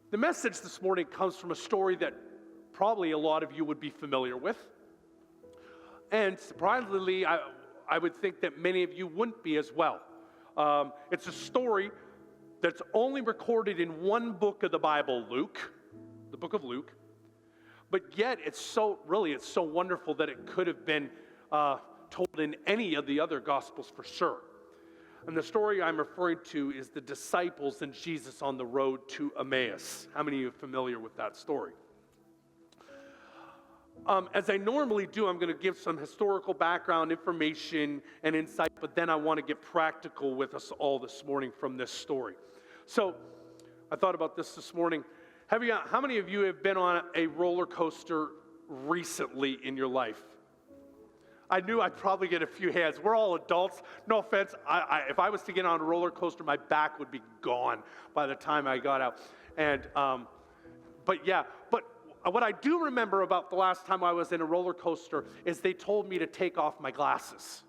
The message this morning comes from a story that probably a lot of you would be familiar with. And surprisingly, I would think that many of you wouldn't be as well. It's a story that's only recorded in one book of the Bible, Luke, the book of Luke. But yet, it's so wonderful that it could have been told in any of the other Gospels for sure. And the story I'm referring to is the disciples and Jesus on the road to Emmaus. How many of you are familiar with that story? As I normally do, I'm going to give some historical background information and insight, but then I want to get practical with us all this morning from this story. So I thought about this morning. How many of you have been on a roller coaster recently in your life? I knew I'd probably get a few hands. We're all adults. No offense. If I was to get on a roller coaster, my back would be gone by the time I got out. But what I do remember about the last time I was in a roller coaster is they told me to take off my glasses.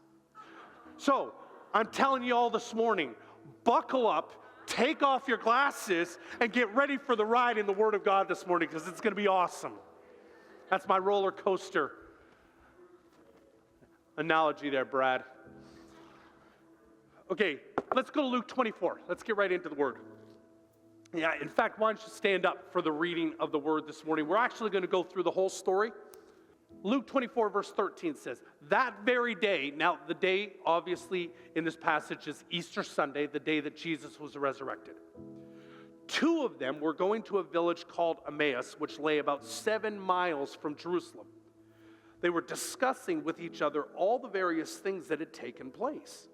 So I'm telling you all this morning, buckle up, take off your glasses, and get ready for the ride in the Word of God this morning because it's going to be awesome. That's my roller coaster analogy there, Brad. Okay, let's go to Luke 24. Let's get right into the Word. Yeah, in fact, why don't you stand up for the reading of the Word this morning? We're actually going to go through the whole story. Luke 24, verse 13 says, that very day, now the day, obviously, in this passage is Easter Sunday, the day that Jesus was resurrected. Two of them were going to a village called Emmaus, which lay about 7 miles from Jerusalem. They were discussing with each other all the various things that had taken place.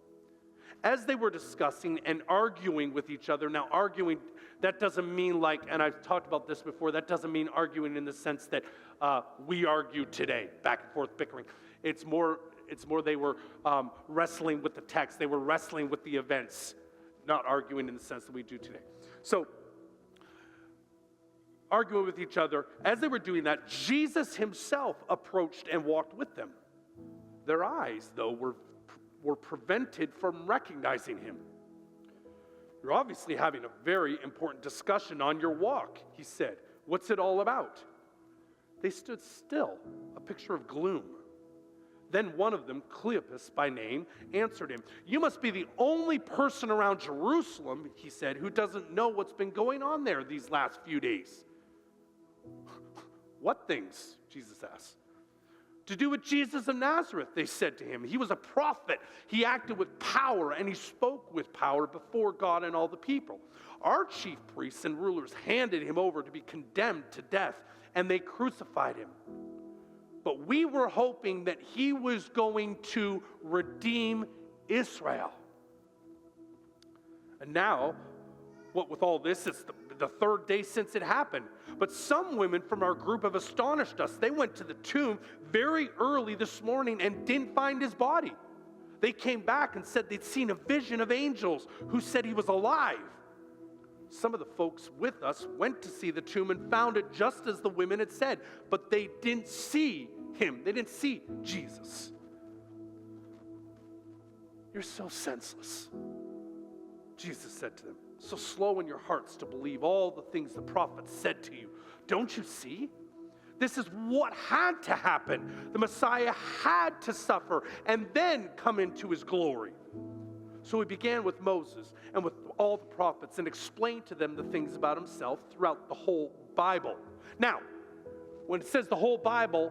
As they were discussing and arguing with each other, now arguing, that doesn't mean like, and I've talked about this before, that doesn't mean arguing in the sense that we argue today, back and forth bickering. It's more they were wrestling with the text. They were wrestling with the events, not arguing in the sense that we do today. So, arguing with each other, as they were doing that, Jesus himself approached and walked with them. Their eyes, though, were prevented from recognizing him. You're obviously having a very important discussion on your walk, he said. What's it all about? They stood still, a picture of gloom. Then one of them, Cleopas by name, answered him. You must be the only person around Jerusalem, he said, who doesn't know what's been going on there these last few days. What things? Jesus asked. To do with Jesus of Nazareth, they said to him. He was a prophet. He acted with power, and he spoke with power before God and all the people. Our chief priests and rulers handed him over to be condemned to death, and they crucified him. But we were hoping that he was going to redeem Israel. And now, what with all this, it's the third day since it happened. But some women from our group have astonished us. They went to the tomb very early this morning and didn't find his body. They came back and said they'd seen a vision of angels who said he was alive. Some of the folks with us went to see the tomb and found it just as the women had said, but they didn't see him. They didn't see Jesus. You're so senseless, Jesus said to them. So slow in your hearts to believe all the things the prophets said to you. Don't you see? This is what had to happen. The Messiah had to suffer and then come into his glory. So he began with Moses and with all the prophets and explained to them the things about himself throughout the whole Bible. Now, when it says the whole Bible,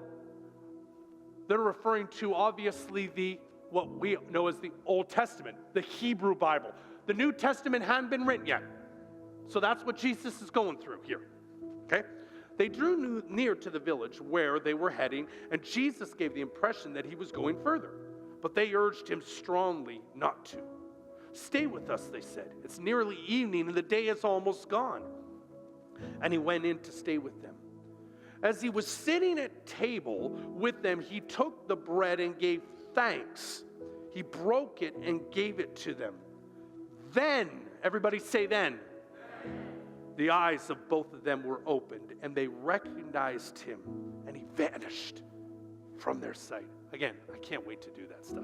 they're referring to obviously what we know as the Old Testament, the Hebrew Bible. The New Testament hadn't been written yet. So that's what Jesus is going through here. Okay? They drew near to the village where they were heading, and Jesus gave the impression that he was going further. But they urged him strongly not to. Stay with us, they said. It's nearly evening, and the day is almost gone. And he went in to stay with them. As he was sitting at table with them, he took the bread and gave thanks. He broke it and gave it to them. Then, everybody say then. The eyes of both of them were opened, and they recognized him, and he vanished from their sight. Again, I can't wait to do that stuff.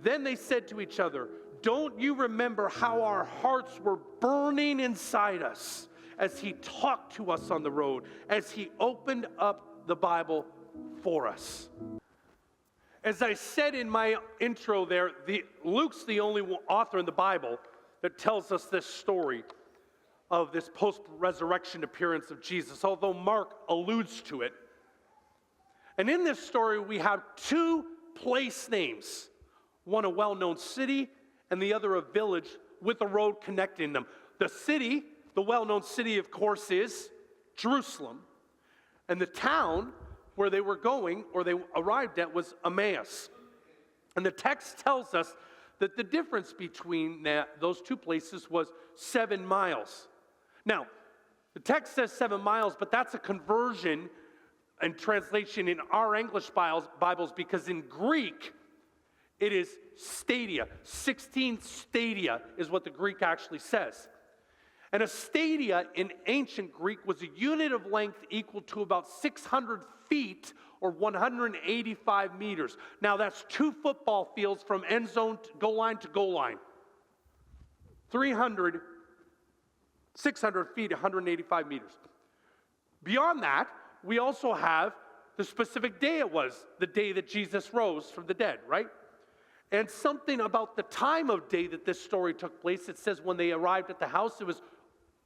Then they said to each other, don't you remember how our hearts were burning inside us as he talked to us on the road, as he opened up the Bible for us. As I said in my intro there, Luke's the only author in the Bible that tells us this story of this post-resurrection appearance of Jesus, although Mark alludes to it. And in this story, we have two place names, one a well-known city and the other a village with a road connecting them. The city, the well-known city, of course, is Jerusalem. And the town where they were going, or they arrived at, was Emmaus. And the text tells us that the difference between those two places was 7 miles. Now, the text says 7 miles, but that's a conversion and translation in our English Bibles, because in Greek, it is stadia. 16 stadia is what the Greek actually says. And a stadia in ancient Greek was a unit of length equal to about 600 feet or 185 meters. Now that's 2 football fields from end zone to goal line. 600 feet, 185 meters. Beyond that, we also have the specific day it was, the day that Jesus rose from the dead, right? And something about the time of day that this story took place. It says when they arrived at the house, it was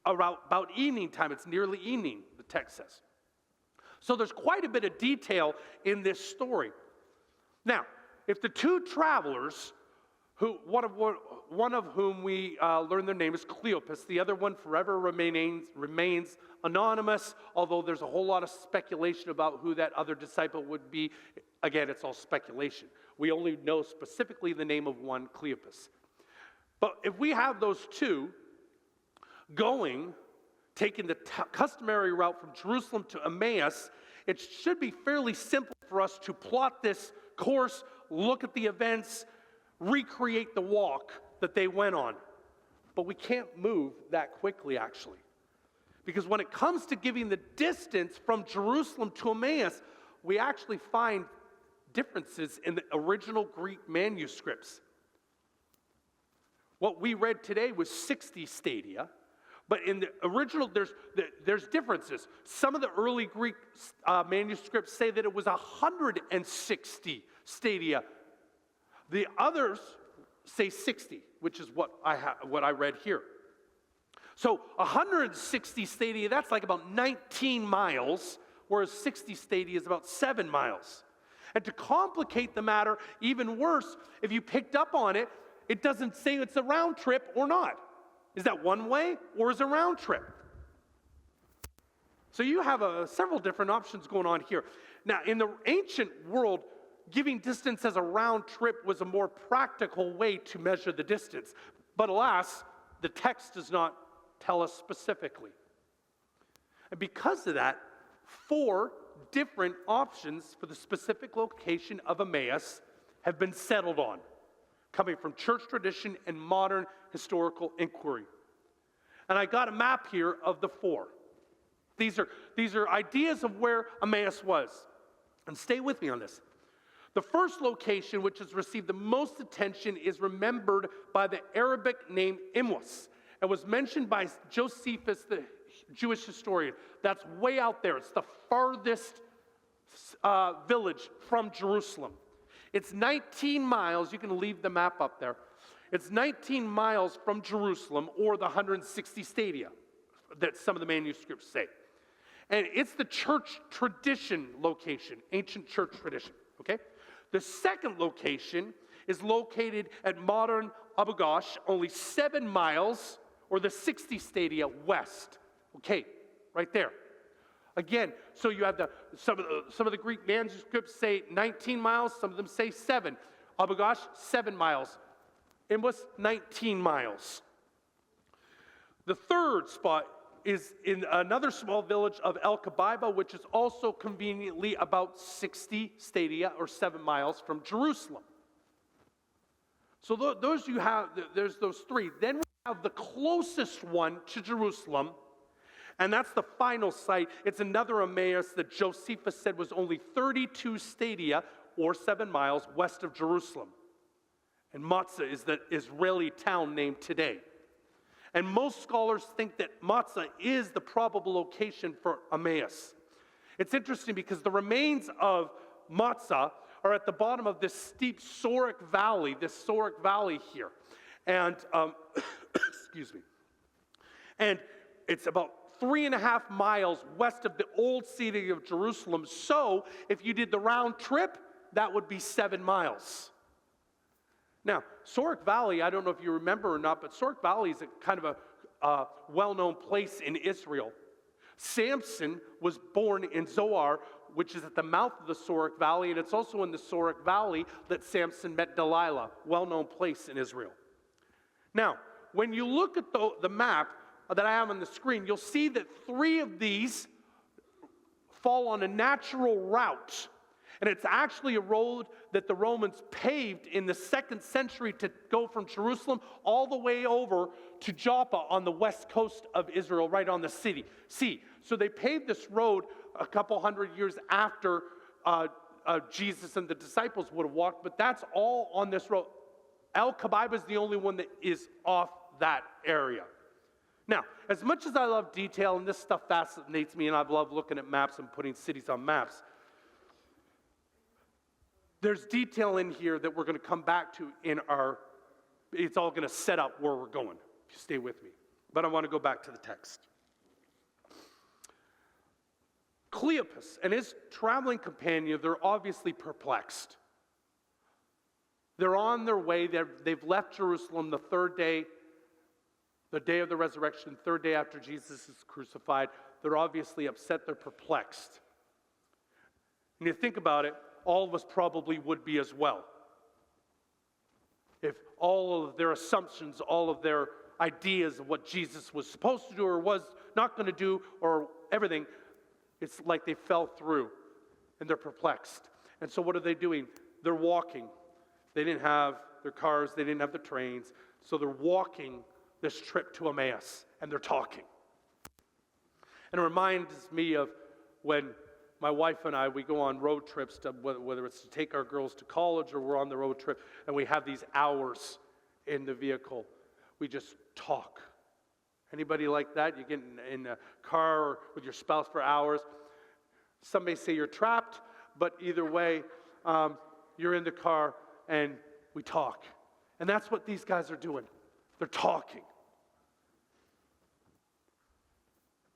about evening time. It's nearly evening, the text says. So there's quite a bit of detail in this story. Now, if the two travelers, one of whom we learn their name is Cleopas, the other one forever remains anonymous, although there's a whole lot of speculation about who that other disciple would be. Again, it's all speculation. We only know specifically the name of one, Cleopas. But if we have those two taking the customary route from Jerusalem to Emmaus, it should be fairly simple for us to plot this course, look at the events, recreate the walk that they went on. But we can't move that quickly, actually. Because when it comes to giving the distance from Jerusalem to Emmaus, we actually find differences in the original Greek manuscripts. What we read today was 60 stadia, but in the original, there's differences. Some of the early Greek manuscripts say that it was 160 stadia. The others say 60, which is what I read here. So 160 stadia, that's like about 19 miles, whereas 60 stadia is about 7 miles. And to complicate the matter even worse, if you picked up on it, it doesn't say it's a round trip or not. Is that one way or is it a round trip? So you have several different options going on here. Now, in the ancient world, giving distance as a round trip was a more practical way to measure the distance. But alas, the text does not tell us specifically. And because of that, 4 different options for the specific location of Emmaus have been settled on, coming from church tradition and modern historical inquiry. And I got a map here of the 4. These are ideas of where Emmaus was. And stay with me on this. The first location, which has received the most attention, is remembered by the Arabic name Emmaus. It was mentioned by Josephus, the Jewish historian. That's way out there. It's the farthest village from Jerusalem. It's 19 miles. You can leave the map up there. It's 19 miles from Jerusalem, or the 160 stadia that some of the manuscripts say. And it's the church tradition location, ancient church tradition, okay? The second location is located at modern Abu Ghosh, only 7 miles, or the 60 stadia west. Okay, right there. Again, so you have some of the Greek manuscripts say 19 miles, some of them say 7. Abu Ghosh, 7 miles. Emmaus, 19 miles. The third spot is in another small village of El Kabaiba, which is also conveniently about 60 stadia, or 7 miles from Jerusalem. So there's those 3. Then we have the closest one to Jerusalem, and that's the final site. It's another Emmaus that Josephus said was only 32 stadia, or 7 miles, west of Jerusalem. And Matzah is the Israeli town named today. And most scholars think that Matzah is the probable location for Emmaus. It's interesting because the remains of Matzah are at the bottom of this steep Soric Valley, here. And, excuse me. And it's about 3.5 miles west of the old city of Jerusalem. So if you did the round trip, that would be 7 miles. Now, Soric Valley, I don't know if you remember or not, but Soric Valley is a kind of a well-known place in Israel. Samson was born in Zoar, which is at the mouth of the Soric Valley, and it's also in the Soric Valley that Samson met Delilah, well-known place in Israel. Now, when you look at the map that I have on the screen, you'll see that 3 of these fall on a natural route. And it's actually a road that the Romans paved in the 2nd century to go from Jerusalem all the way over to Joppa on the west coast of Israel, right on the sea. So they paved this road a couple hundred years after Jesus and the disciples would have walked, but that's all on this road. El Kabaiba is the only one that is off that area. Now, as much as I love detail, and this stuff fascinates me, and I love looking at maps and putting cities on maps, there's detail in here that we're going to come back to it's all going to set up where we're going. Stay with me. But I want to go back to the text. Cleopas and his traveling companion, they're obviously perplexed. They're on their way. They've left Jerusalem the 3rd day, the day of the resurrection, 3rd day after Jesus is crucified. They're obviously upset. They're perplexed. And you think about it, all of us probably would be as well. If all of their assumptions, all of their ideas of what Jesus was supposed to do or was not going to do or everything, it's like they fell through and they're perplexed. And so what are they doing? They're walking. They didn't have their cars. They didn't have the trains. So they're walking this trip to Emmaus and they're talking. And it reminds me of when my wife and I, we go on road trips, whether it's to take our girls to college or we're on the road trip, and we have these hours in the vehicle. We just talk. Anybody like that? You get in a car with your spouse for hours. Some may say you're trapped, but either way, you're in the car and we talk. And that's what these guys are doing. They're talking.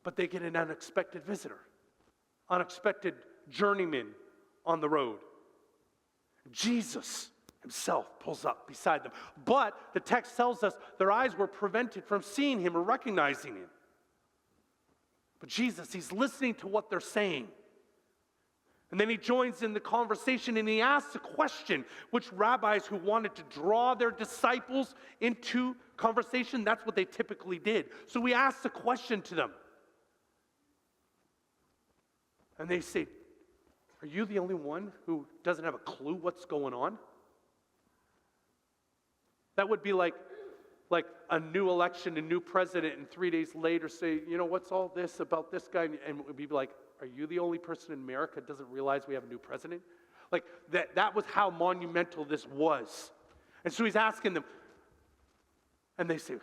But they get an unexpected visitor. Unexpected journeyman on the road. Jesus himself pulls up beside them. But the text tells us their eyes were prevented from seeing him or recognizing him. But Jesus, he's listening to what they're saying. And then he joins in the conversation and he asks a question, which rabbis who wanted to draw their disciples into conversation, that's what they typically did. So he asks a question to them. And they say, are you the only one who doesn't have a clue what's going on? That would be like a new election, a new president, and 3 days later say, you know, what's all this about this guy? And it would be like, are you the only person in America that doesn't realize we have a new president? Like, that was how monumental this was. And so he's asking them, and they say,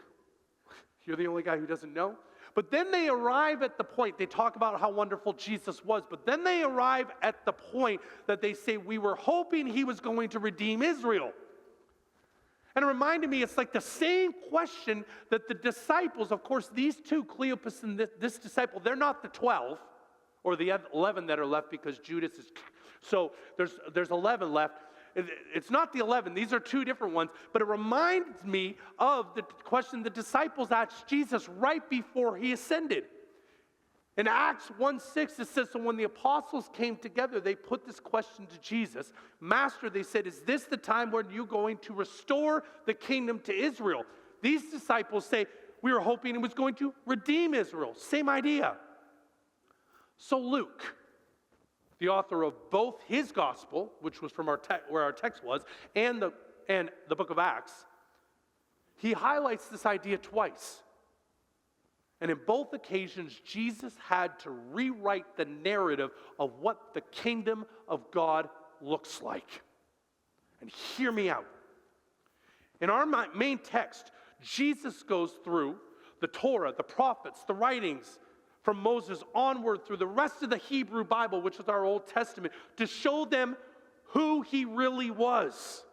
you're the only guy who doesn't know? But then they arrive at the point, they talk about how wonderful Jesus was, but then they arrive at the point that they say, we were hoping he was going to redeem Israel. And it reminded me, it's like the same question that the disciples, of course, these two, Cleopas and this disciple, they're not the 12, or the 11 that are left because Judas is, so there's 11 left. It's not the 11, these are 2 different ones, but it reminds me of the question the disciples asked Jesus right before he ascended. In Acts 1:6, it says, so when the apostles came together, they put this question to Jesus. Master, they said, is this the time when you're going to restore the kingdom to Israel? These disciples say, we were hoping it was going to redeem Israel. Same idea. So Luke, the author of both his gospel, which was from where our text was, and the book of Acts, he highlights this idea twice. And in both occasions, Jesus had to rewrite the narrative of what the kingdom of God looks like. And hear me out. In our main text, Jesus goes through the Torah, the prophets, the writings from Moses onward through the rest of the Hebrew Bible, which is our Old Testament, to show them who he really was.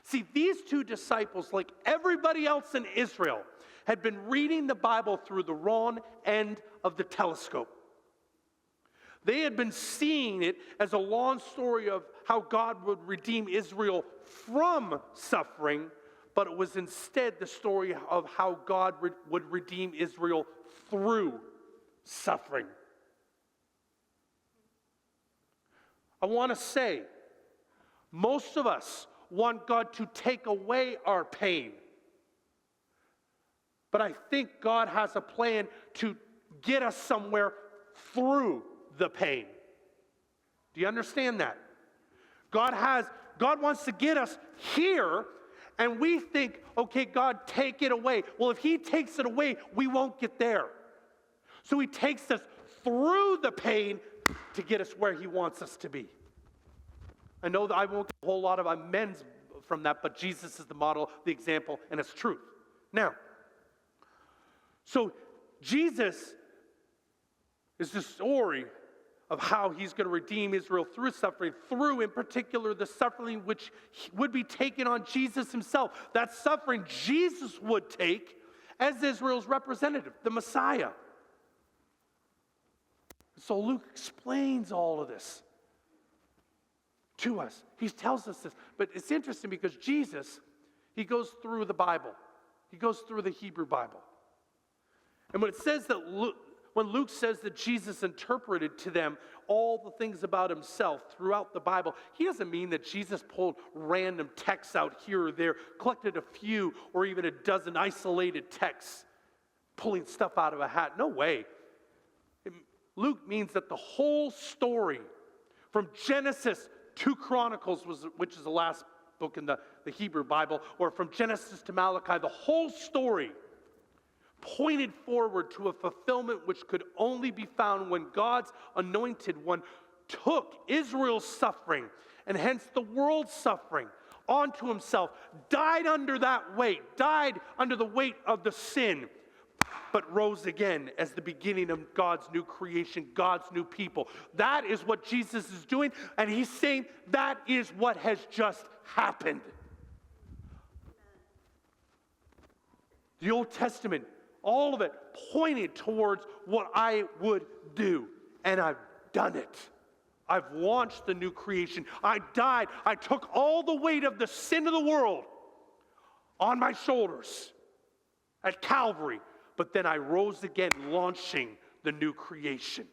See, these two disciples, like everybody else in Israel, had been reading the Bible through the wrong end of the telescope. They had been seeing it as a long story of how God would redeem Israel from suffering, but it was instead the story of how God would redeem Israel through suffering. I want to say, most of us want God to take away our pain. But I think God has a plan to get us somewhere through the pain. Do you understand that? God wants to get us here, and we think, okay, God, take it away. Well, if he takes it away, we won't get there. So he takes us through the pain to get us where he wants us to be. I know that I won't get a whole lot of amends from that, but Jesus is the model, the example, and it's truth. Now, so Jesus is the story of how he's going to redeem Israel through suffering, through in particular the suffering which would be taken on Jesus himself. That suffering Jesus would take as Israel's representative, the Messiah. So Luke explains all of this to us. He tells us this. But it's interesting because Jesus, he goes through the Bible. He goes through the Hebrew Bible. And when it says that when Luke says that Jesus interpreted to them all the things about himself throughout the Bible, he doesn't mean that Jesus pulled random texts out here or there, collected a few or even a dozen isolated texts, pulling stuff out of a hat. No way. Luke means that the whole story, from Genesis to Chronicles, which is the last book in the Hebrew Bible, or from Genesis to Malachi, the whole story pointed forward to a fulfillment which could only be found when God's anointed one took Israel's suffering, and hence the world's suffering, onto himself, died under that weight, died under the weight of the sin, but rose again as the beginning of God's new creation, God's new people. That is what Jesus is doing, and he's saying that is what has just happened. The Old Testament, all of it pointed towards what I would do, and I've done it. I've launched the new creation. I died. I took all the weight of the sin of the world on my shoulders at Calvary. But then I rose again, launching the new creation.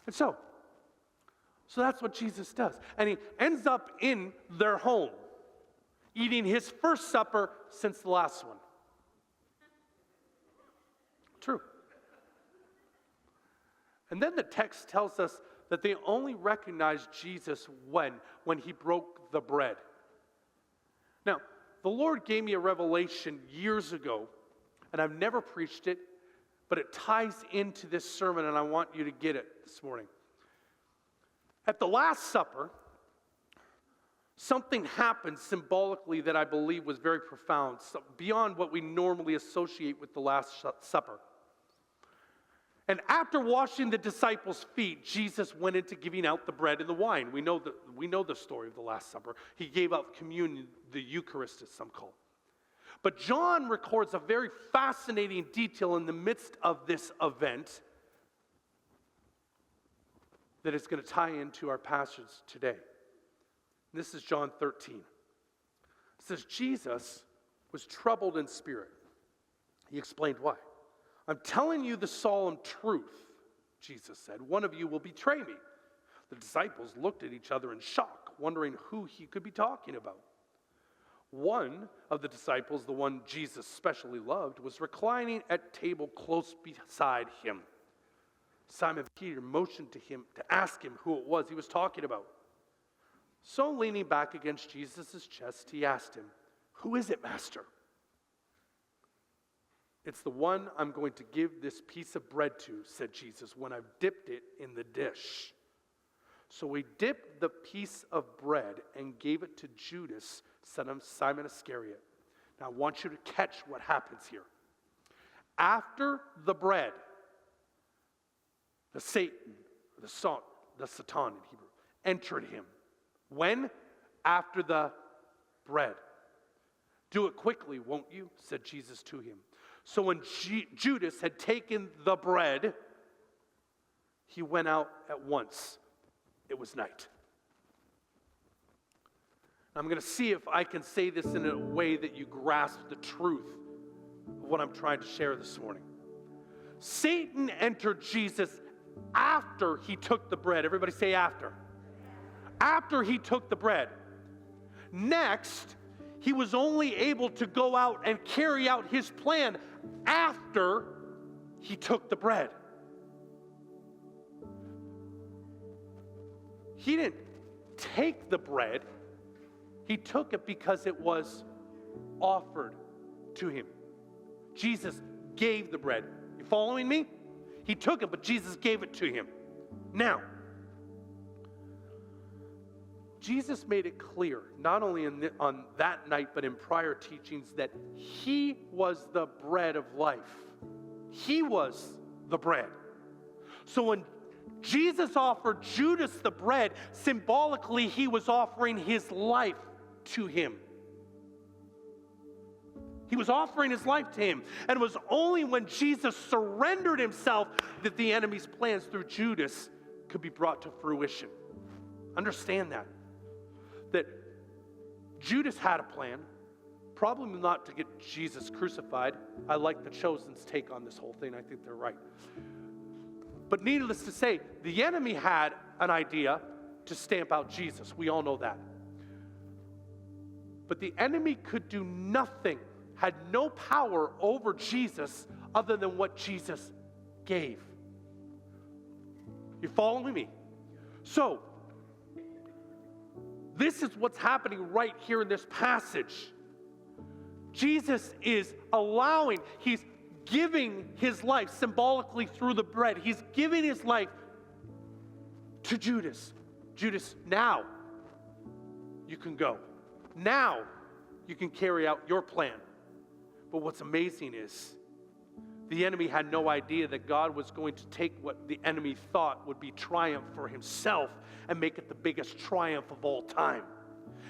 And so that's what Jesus does. And he ends up in their home, eating his first supper since the last one. True. And then the text tells us that they only recognized Jesus when he broke the bread. Now, the Lord gave me a revelation years ago, and I've never preached it, but it ties into this sermon, and I want you to get it this morning. At the Last Supper, something happened symbolically that I believe was very profound, beyond what we normally associate with the Last Supper. And after washing the disciples' feet, Jesus went into giving out the bread and the wine. We know the story of the Last Supper. He gave out communion, the Eucharist, as some call it. But John records a very fascinating detail in the midst of this event that is going to tie into our passage today. This is John 13. It says, Jesus was troubled in spirit. He explained why. I'm telling you the solemn truth, Jesus said. One of you will betray me. The disciples looked at each other in shock, wondering who he could be talking about. One of the disciples, the one Jesus specially loved, was reclining at table close beside him. Simon Peter motioned to him to ask him who it was he was talking about. So leaning back against Jesus' chest, he asked him, "Who is it, Master?" "It's the one I'm going to give this piece of bread to," said Jesus, "when I've dipped it in the dish." So he dipped the piece of bread and gave it to Judas, son of Simon Iscariot. Now I want you to catch what happens here. After the bread, the Satan, the Satan in Hebrew, entered him. When? After the bread. Do it quickly, won't you? Said Jesus to him. So when Judas had taken the bread, he went out at once. It was night. I'm going to see if I can say this in a way that you grasp the truth of what I'm trying to share this morning. Satan entered Jesus after he took the bread. Everybody say after. After he took the bread. Next, he was only able to go out and carry out his plan after he took the bread. He didn't take the bread. He took it because it was offered to him. Jesus gave the bread. You following me? He took it, but Jesus gave it to him. Now, Jesus made it clear, not only on that night, but in prior teachings, that he was the bread of life. He was the bread. So when Jesus offered Judas the bread, symbolically he was offering his life to him. He was offering his life to him. And it was only when Jesus surrendered himself that the enemy's plans through Judas could be brought to fruition. Understand that. That Judas had a plan, probably not to get Jesus crucified. I like the Chosen's take on this whole thing. I think they're right. But needless to say, the enemy had an idea to stamp out Jesus. We all know that. But the enemy could do nothing, had no power over Jesus other than what Jesus gave. You following me? So, this is what's happening right here in this passage. Jesus is allowing, he's giving his life symbolically through the bread. He's giving his life to Judas. Judas, now you can go. Now you can carry out your plan. But what's amazing is the enemy had no idea that God was going to take what the enemy thought would be triumph for himself and make it the biggest triumph of all time.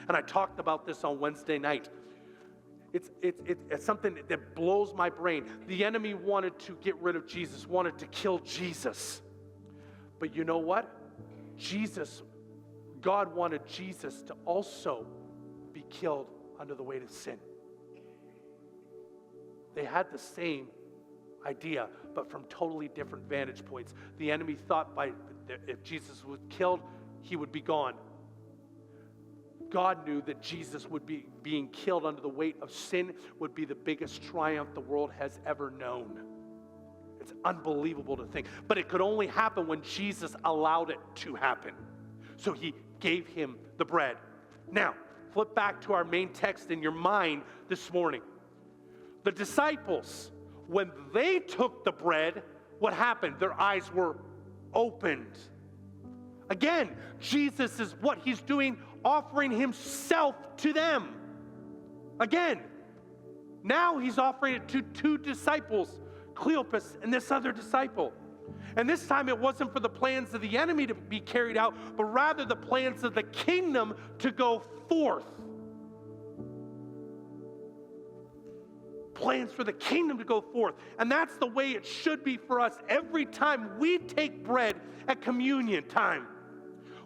And I talked about this on Wednesday night. It's something that blows my brain. The enemy wanted to get rid of Jesus, wanted to kill Jesus. But you know what? God wanted Jesus to also be killed under the weight of sin. They had the same idea, but from totally different vantage points. The enemy thought if Jesus was killed, he would be gone. God knew that Jesus would be being killed under the weight of sin would be the biggest triumph the world has ever known. It's unbelievable to think. But it could only happen when Jesus allowed it to happen. So he gave him the bread. Now, flip back to our main text in your mind this morning. The disciples, when they took the bread, what happened? Their eyes were opened. Again, Jesus is what he's doing, offering himself to them. Again, now he's offering it to two disciples, Cleopas and this other disciple. And this time it wasn't for the plans of the enemy to be carried out, but rather the plans of the kingdom to go forth. Plans for the kingdom to go forth. And that's the way it should be for us every time we take bread at communion time.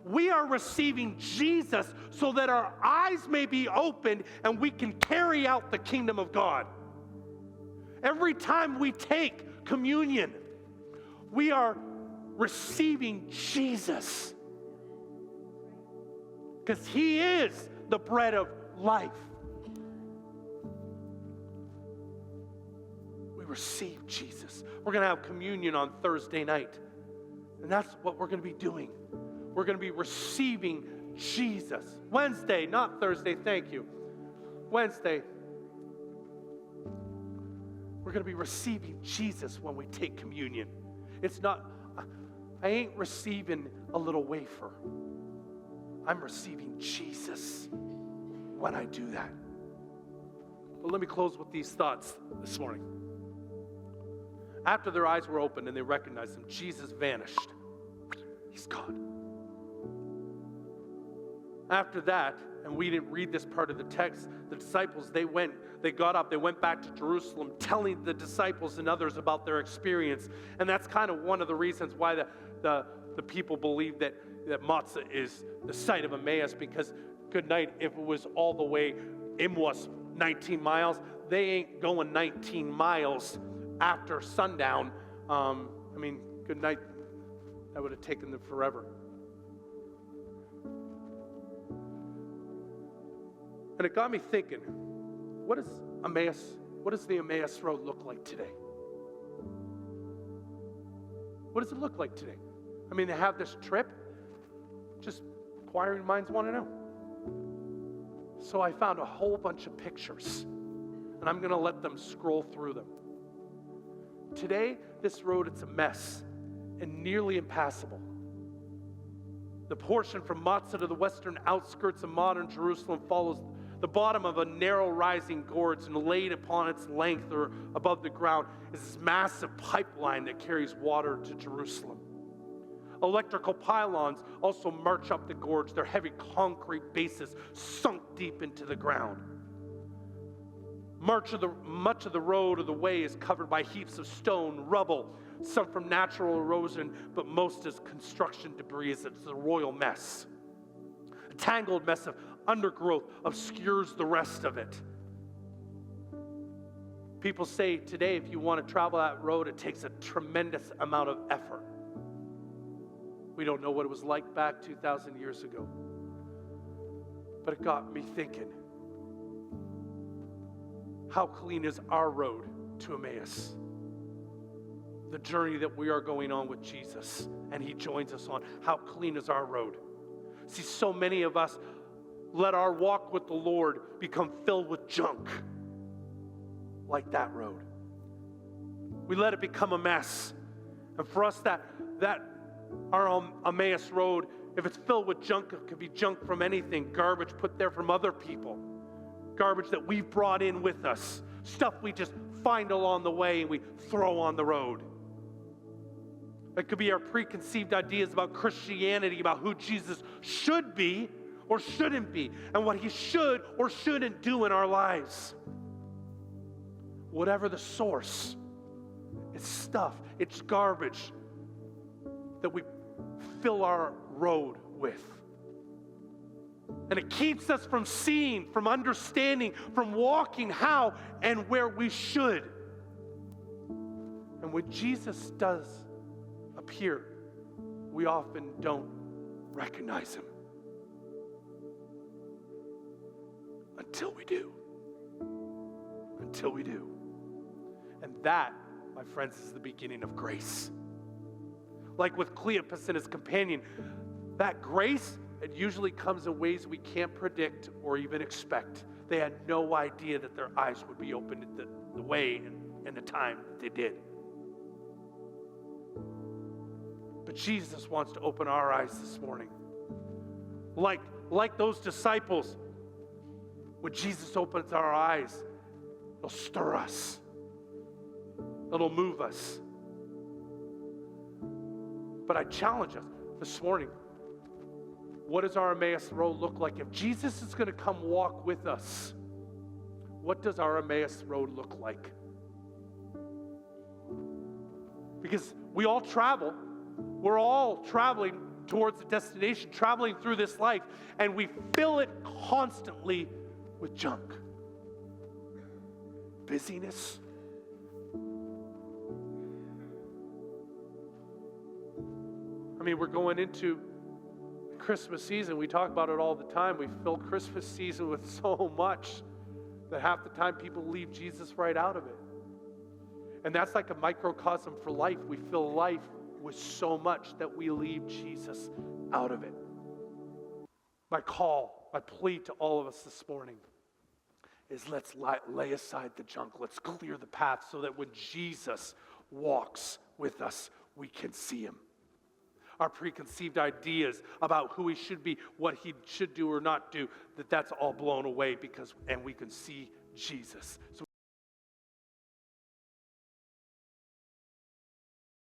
We are receiving Jesus so that our eyes may be opened and we can carry out the kingdom of God. Every time we take communion, we are receiving Jesus, because he is the bread of life. We receive Jesus. We're going to have communion on Thursday night, and that's what we're going to be doing. We're going to be receiving Jesus. Wednesday, not Thursday, thank you. Wednesday, we're going to be receiving Jesus when we take communion. It's not, I ain't receiving a little wafer. I'm receiving Jesus when I do that. But let me close with these thoughts this morning. After their eyes were opened and they recognized him, Jesus vanished. He's gone. After that, and we didn't read this part of the text, the disciples, they got up, they went back to Jerusalem, telling the disciples and others about their experience. And that's kind of one of the reasons why the people believe that Matzah is the site of Emmaus, because good night, if it was all the way, Emmaus, 19 miles, they ain't going 19 miles after sundown. Good night, that would have taken them forever. And it got me thinking, what does the Emmaus Road look like today? What does it look like today? They have this trip. Just inquiring minds want to know. So I found a whole bunch of pictures, and I'm going to let them scroll through them. Today, this road, it's a mess and nearly impassable. The portion from Matzah to the western outskirts of modern Jerusalem follows the bottom of a narrow rising gorge, and laid upon its length or above the ground is this massive pipeline that carries water to Jerusalem. Electrical pylons also march up the gorge, their heavy concrete bases sunk deep into the ground. Much of the road or the way is covered by heaps of stone, rubble, some from natural erosion, but most is construction debris. It's a royal mess. A tangled mess of undergrowth obscures the rest of it. People say today, if you want to travel that road, it takes a tremendous amount of effort. We don't know what it was like back 2,000 years ago. But it got me thinking, how clean is our road to Emmaus? The journey that we are going on with Jesus, and he joins us on. How clean is our road? See, so many of us let our walk with the Lord become filled with junk, like that road. We let it become a mess. And for us, that our Emmaus road, if it's filled with junk, it could be junk from anything, garbage put there from other people, garbage that we've brought in with us, stuff we just find along the way and we throw on the road. It could be our preconceived ideas about Christianity, about who Jesus should be or shouldn't be, and what he should or shouldn't do in our lives. Whatever the source, it's stuff, it's garbage that we fill our road with. And it keeps us from seeing, from understanding, from walking how and where we should. And when Jesus does appear, we often don't recognize him. Until we do. Until we do. And that, my friends, is the beginning of grace. Like with Cleopas and his companion, that grace, it usually comes in ways we can't predict or even expect. They had no idea that their eyes would be opened the way and the time that they did. But Jesus wants to open our eyes this morning. Like those disciples, when Jesus opens our eyes, it'll stir us. It'll move us. But I challenge us this morning, what does our Emmaus road look like? If Jesus is going to come walk with us, what does our Emmaus road look like? Because we all travel. We're all traveling towards a destination, traveling through this life, and we fill it constantly with junk. Busyness. We're going into Christmas season. We talk about it all the time. We fill Christmas season with so much that half the time people leave Jesus right out of it. And that's like a microcosm for life. We fill life with so much that we leave Jesus out of it. My call, my plea to all of us this morning is let's lay aside the junk. Let's clear the path so that when Jesus walks with us, we can see him. Our preconceived ideas about who he should be, what he should do or not do, that's all blown away and we can see Jesus. So